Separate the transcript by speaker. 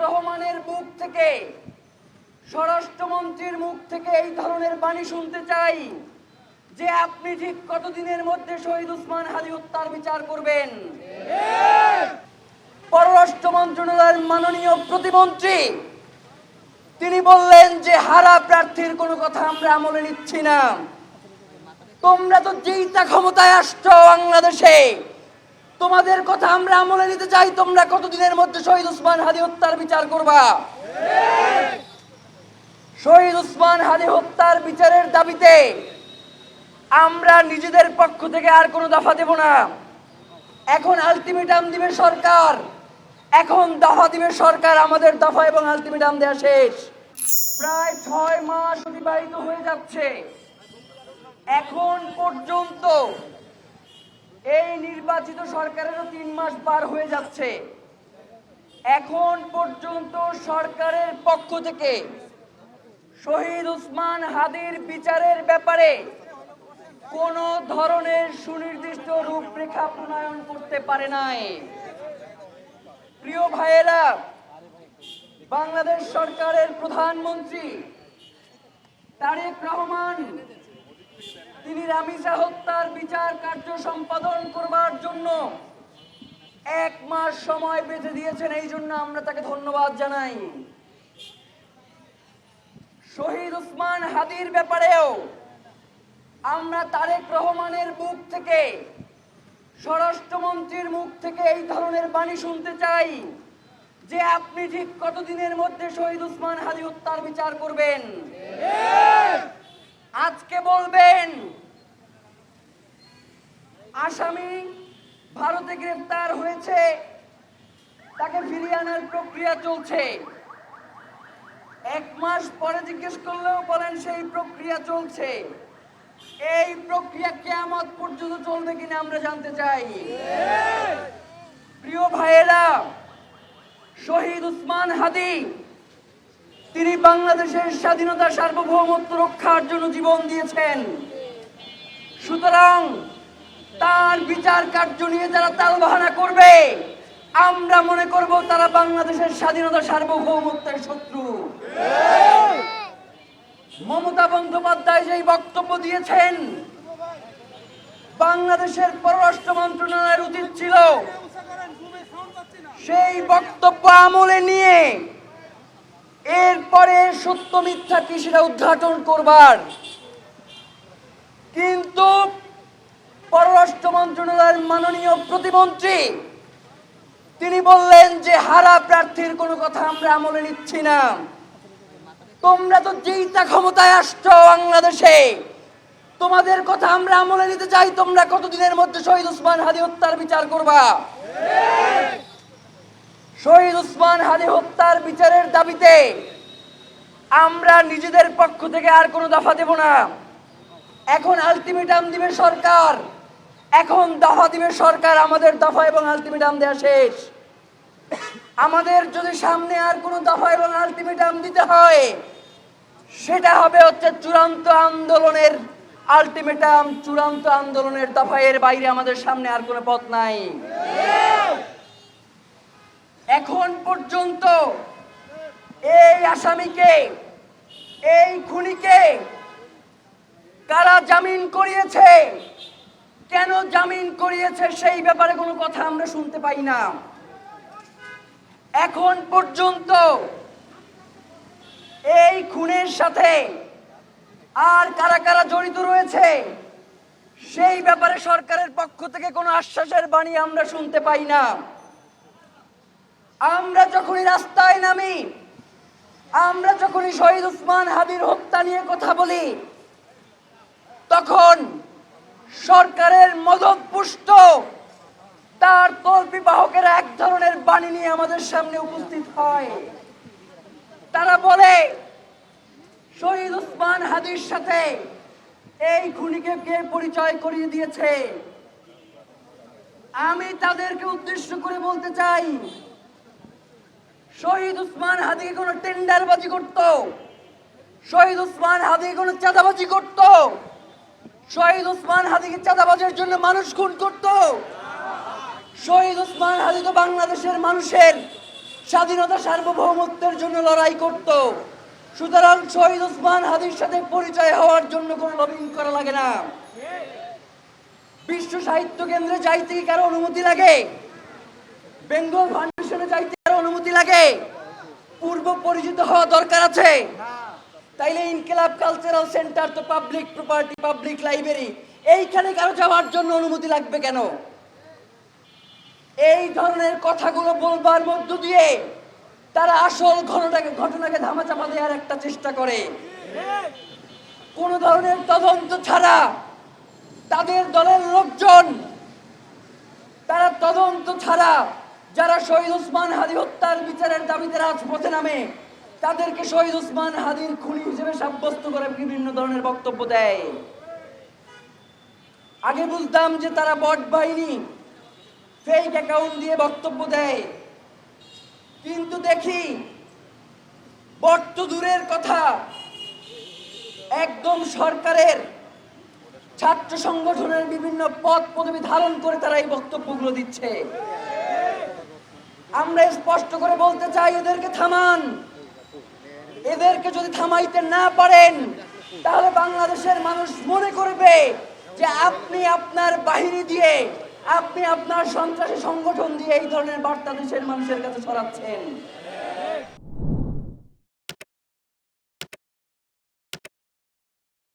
Speaker 1: রহমানের মুখ থেকে, স্বরাষ্ট্রমন্ত্রীর মুখ থেকে এই ধরনের বাণী শুনতে চাই যে আপনি ঠিক কতদিনের মধ্যে শহীদ ওসমান হাদী হত্যার বিচার করবেন। পররাষ্ট্র মন্ত্রণালয়ের মাননীয় প্রতিমন্ত্রী তিনি বললেন যে হারা প্রার্থীর কোনো কথা আমরা আমলে নিচ্ছি না। তোমরা তো যেইটা ক্ষমতায় আসছো বাংলাদেশে, তোমাদের কথা আমরা আমলে নিতে চাই। তোমরা কতদিনের মধ্যে শহীদ ওসমান হাদী হত্যার বিচার করবা? শহীদ ওসমান হাদী হত্যার বিচারের দাবিতে আমরা নিজেদের পক্ষ থেকে আর কোনো দফা দেব না। এখন আলটিমেটাম দিবে সরকার, এখন দফা দিবে সরকার। আমাদের দফা এবং আলটিমেটাম দেওয়া শেষ। প্রায় 6 মাস অতিবাহিত হয়ে যাচ্ছে, এখন পর্যন্ত এই নির্বাচিত সরকারেরও 3 মাস পার হয়ে যাচ্ছে। এখন পর্যন্ত সরকারের পক্ষ থেকে শহীদ ওসমান হাদীর বিচারের ব্যাপারে কোন ধরনের সুনির্দিষ্ট রূপরেখা প্রণয়ন করতে পারে নাই। প্রিয় ভাইয়েরা, বাংলাদেশ সরকারের প্রধানমন্ত্রী তারেক রহমান তিনি রামিসা হত্যার বিচার কার্য সম্পাদন করবার জন্য 1 মাস সময় বেঁধে দিয়েছেন। এই জন্য আমরা তাকে ধন্যবাদ জানাই। শহীদ ওসমান হাদীর ব্যাপারেও আমরা তারেক রহমানের মুখ থেকে, স্বরাষ্ট্রমন্ত্রীর মুখ থেকে এই ধরনের বাণী শুনতে চাই যে আপনি ঠিক কতদিনের মধ্যে শহীদ ওসমান হাদী হত্যার বিচার করবেন। আজকে বলবেন আসামি ভারতে গ্রেফতার হয়েছে, তাকে ফিরিয়ে আনার প্রক্রিয়া চলছে। 1 মাস পরে জিজ্ঞেস করলেও বলেন সেই প্রক্রিয়া চলছে। এই প্রক্রিয়া কিয়ামত পর্যন্ত চলবে কিনা আমরা জানতে চাই। প্রিয় ভাইয়েরা, শহীদ ওসমান হাদী তিনি বাংলাদেশের স্বাধীনতা সার্বভৌমত্ব রক্ষার জন্য জীবন দিয়েছেন। সুতরাং তার বিচার কার্য নিয়ে যারা তালবাহানা করবে, আমরা মনে করব তারা বাংলাদেশের স্বাধীনতা সার্বভৌমত্বের শত্রু। মমতা বন্দ্যোপাধ্যায় যেই বক্তব্য দিয়েছেন, বাংলাদেশের পররাষ্ট্র মন্ত্রণালয়ের উচিত ছিল সেই বক্তব্য আমলে নিয়ে এরপরে সত্য মিথ্যা কি সেটা উদ্ঘাটন করবার। কিন্তু পররাষ্ট্র মন্ত্রণালয়ের মাননীয় প্রতিমন্ত্রী তিনি বললেন যে হারা প্রার্থীর কোনো কথা আমরা আমলে নিচ্ছি না। তোমরা তো যেইটা ক্ষমতায় আসছো বাংলাদেশে, তোমাদের কথা আমরা আমলে নিতে চাই। তোমরা কতদিনের মধ্যে শহীদ ওসমান হাদী হত্যার বিচার করবা? শহীদ ওসমান হাদী হত্যার বিচারের দাবিতে আমরা নিজেদের পক্ষ থেকে আর কোনো দফা দেব না। এখন আলটিমেটাম দিবে সরকার, এখন দফা দিবে সরকার। আমাদের দফা এবং আলটিমেটাম দেওয়া শেষ। আমাদের যদি সামনে আর কোনো দফা এবং আলটিমেটাম দিতে হয়, সেটা হবে হচ্ছে চূড়ান্ত আন্দোলনের আলটিমেটাম, চূড়ান্ত আন্দোলনের দফা। এর বাইরে আমাদের সামনে আর কোনো পথ নাই। এখন পর্যন্ত এই আসামিকে, এই খুনিকে কারা জামিন করিয়েছে, কেন জামিন করিয়েছে, সেই ব্যাপারে কোনো কথা আমরা শুনতে পাই না। এখন পর্যন্ত এই খুনের সাথে আর কারা কারা জড়িত রয়েছে সেই ব্যাপারে সরকারের পক্ষ থেকে কোনো আশ্বাসের বাণী আমরা শুনতে পাই না। আমরা যখনই রাস্তায় নামি, আমরা যখনই শহীদ ওসমান হাদীর হত্যা নিয়ে কথা বলি, তখন সরকারের মদতপুষ্ট তার তল্পি বাহকেরা এক ধরনের বাণী নিয়ে আমাদের সামনে উপস্থিত হয়। তারা বলে শহীদ ওসমান হাদীর সাথে এই খুনিকে কে পরিচয় করিয়ে দিয়েছে। আমি তাদেরকে উদ্দেশ্য করে বলতে চাই, শহীদ ওসমান হাদী কোনো টেন্ডারবাজি করত, শহীদ ওসমান হাদী কোনো চাঁদাবাজি করত, শহীদ ওসমান হাদীকে চাঁদাবাজের জন্য মানুষ খুন করত। শহীদ ওসমান হাদী তো বাংলাদেশের মানুষের স্বাধীনতা সার্বভৌমত্বের জন্য লড়াই করত। সুতরাং শহীদ ওসমান হাদির সাথে পরিচয় হওয়ার জন্য কোনো লবিং করা লাগে না। বিশ্ব সাহিত্য কেন্দ্রে যাইতে কি কারো অনুমতি লাগে? বেঙ্গল ফাউন্ডেশনে যাইতে কারো অনুমতি লাগে? পূর্ব পরিচিত হওয়া দরকার আছে? তাইলে ইনকিলাব কালচারাল সেন্টার তো পাবলিক প্রপার্টি, পাবলিক লাইব্রেরি, এইখানে কারো যাওয়ার জন্য অনুমতি লাগবে কেন? এই ধরনের কথাগুলো বলবার মধ্য দিয়ে তারা আসল ঘটনাকে ধামাচাপা দেওয়ার একটা চেষ্টা করে। কোন ধরনের তদন্ত ছাড়া তাদের দলের লোকজন, তারা তদন্ত ছাড়া যারা শহীদ ওসমান হাদি হত্যার বিচারের দাবিতে রাজপথে নামে তাদেরকে শহীদ ওসমান হাদির খুনি হিসেবে সাব্যস্ত করে বিভিন্ন ধরনের বক্তব্য দেয়। আগে বলতাম যে তারা বট বাহিনী, ফেক অ্যাকাউন্ট দিয়ে বক্তব্য দেয়, কিন্তু দেখি বট তো দূরের কথা, একদম সরকারের ছাত্র সংগঠনের বিভিন্ন পদ পদবি ধারণ করে তারা এই বক্তব্যগুলো দিচ্ছে। আমরা স্পষ্ট করে বলতে চাই, এদেরকে থামান। এদেরকে যদি থামাইতে না পারেন তাহলে বাংলাদেশের মানুষ মনে করবে যে আপনি আপনার বাহিনী দিয়ে, আপনি আপনার সন্ত্রাসী সংগঠন দিয়ে এই ধরনের বার্তা দেশের মানুষের কাছে ছড়াচ্ছেন।